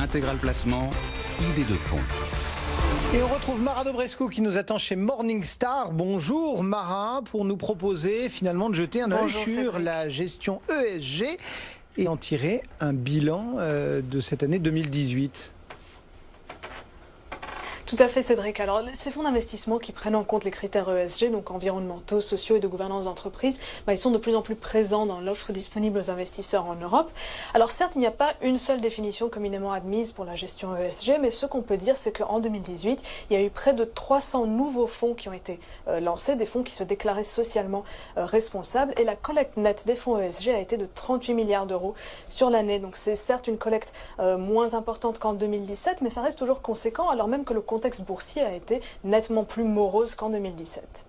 Intégral Placement, idée de fonds. Et on retrouve Mara Dobrescu qui nous attend chez Morningstar. Bonjour Mara, pour nous proposer finalement de jeter un œil sur la gestion ESG et en tirer un bilan de cette année 2018. Tout à fait, Cédric. Alors, ces fonds d'investissement qui prennent en compte les critères ESG, donc environnementaux, sociaux et de gouvernance d'entreprise, ils sont de plus en plus présents dans l'offre disponible aux investisseurs en Europe. Alors certes, il n'y a pas une seule définition communément admise pour la gestion ESG, mais ce qu'on peut dire, c'est qu'en 2018, il y a eu près de 300 nouveaux fonds qui ont été lancés, des fonds qui se déclaraient socialement responsables, et la collecte nette des fonds ESG a été de 38 milliards d'euros sur l'année. Donc c'est certes une collecte moins importante qu'en 2017, mais ça reste toujours conséquent, alors même que le contexte boursier a été nettement plus morose qu'en 2017.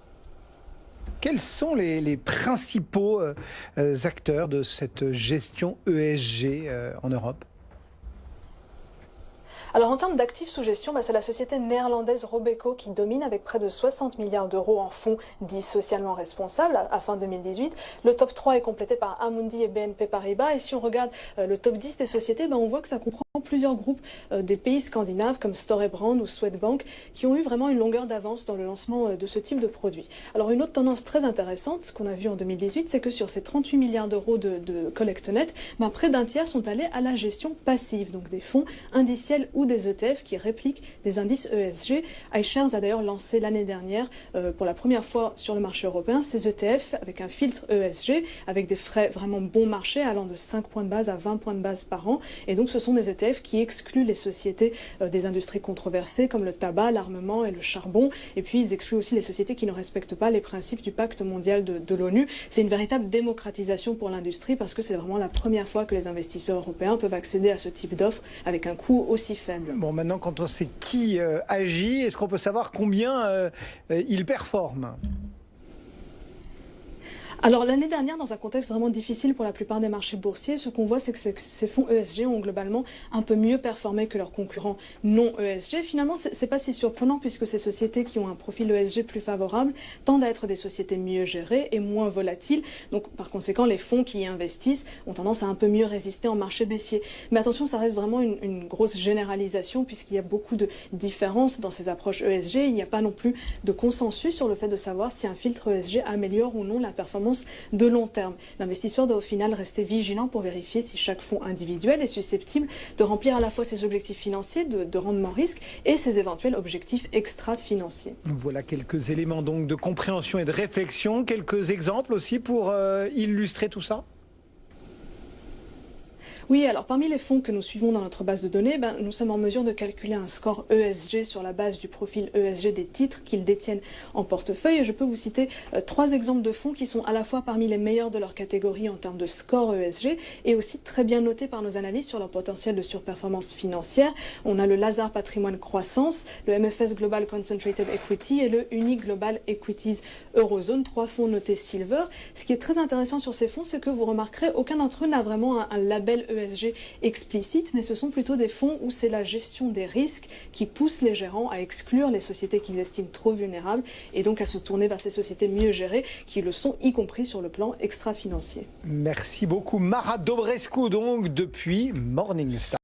Quels sont les principaux acteurs de cette gestion ESG en Europe ? Alors en termes d'actifs sous gestion, c'est la société néerlandaise Robeco qui domine avec près de 60 milliards d'euros en fonds dits socialement responsables à fin 2018. Le top 3 est complété par Amundi et BNP Paribas. Et si on regarde le top 10 des sociétés, on voit que ça comprend plusieurs groupes des pays scandinaves comme Storebrand ou Swedbank qui ont eu vraiment une longueur d'avance dans le lancement de ce type de produit. Alors une autre tendance très intéressante, ce qu'on a vu en 2018, c'est que sur ces 38 milliards d'euros de collecte nette, près d'un tiers sont allés à la gestion passive, donc des fonds indiciels ou des ETF qui répliquent des indices ESG. iShares a d'ailleurs lancé l'année dernière, pour la première fois sur le marché européen, ces ETF avec un filtre ESG, avec des frais vraiment bon marché allant de 5 points de base à 20 points de base par an. Et donc ce sont des ETF qui excluent les sociétés des industries controversées comme le tabac, l'armement et le charbon. Et puis ils excluent aussi les sociétés qui ne respectent pas les principes du pacte mondial de l'ONU. C'est une véritable démocratisation pour l'industrie parce que c'est vraiment la première fois que les investisseurs européens peuvent accéder à ce type d'offre avec un coût aussi faible. Bon, maintenant quand on sait qui agit, est-ce qu'on peut savoir combien il performe ? Alors l'année dernière, dans un contexte vraiment difficile pour la plupart des marchés boursiers, ce qu'on voit, c'est que ces fonds ESG ont globalement un peu mieux performé que leurs concurrents non ESG. Finalement, c'est pas si surprenant puisque ces sociétés qui ont un profil ESG plus favorable tendent à être des sociétés mieux gérées et moins volatiles. Donc par conséquent, les fonds qui y investissent ont tendance à un peu mieux résister en marché baissier. Mais attention, ça reste vraiment une grosse généralisation puisqu'il y a beaucoup de différences dans ces approches ESG. Il n'y a pas non plus de consensus sur le fait de savoir si un filtre ESG améliore ou non la performance de long terme. L'investisseur doit au final rester vigilant pour vérifier si chaque fonds individuel est susceptible de remplir à la fois ses objectifs financiers de rendement risque et ses éventuels objectifs extra-financiers. Voilà quelques éléments donc de compréhension et de réflexion, quelques exemples aussi pour illustrer tout ça. Oui, alors parmi les fonds que nous suivons dans notre base de données, nous sommes en mesure de calculer un score ESG sur la base du profil ESG des titres qu'ils détiennent en portefeuille. Et je peux vous citer 3 exemples de fonds qui sont à la fois parmi les meilleurs de leur catégorie en termes de score ESG et aussi très bien notés par nos analystes sur leur potentiel de surperformance financière. On a le Lazard Patrimoine Croissance, le MFS Global Concentrated Equity et le Uni Global Equities Eurozone, 3 fonds notés Silver. Ce qui est très intéressant sur ces fonds, c'est que vous remarquerez, aucun d'entre eux n'a vraiment un label ESG explicite, mais ce sont plutôt des fonds où c'est la gestion des risques qui pousse les gérants à exclure les sociétés qu'ils estiment trop vulnérables et donc à se tourner vers ces sociétés mieux gérées qui le sont, y compris sur le plan extra-financier. Merci beaucoup Mara Dobrescu donc depuis Morningstar.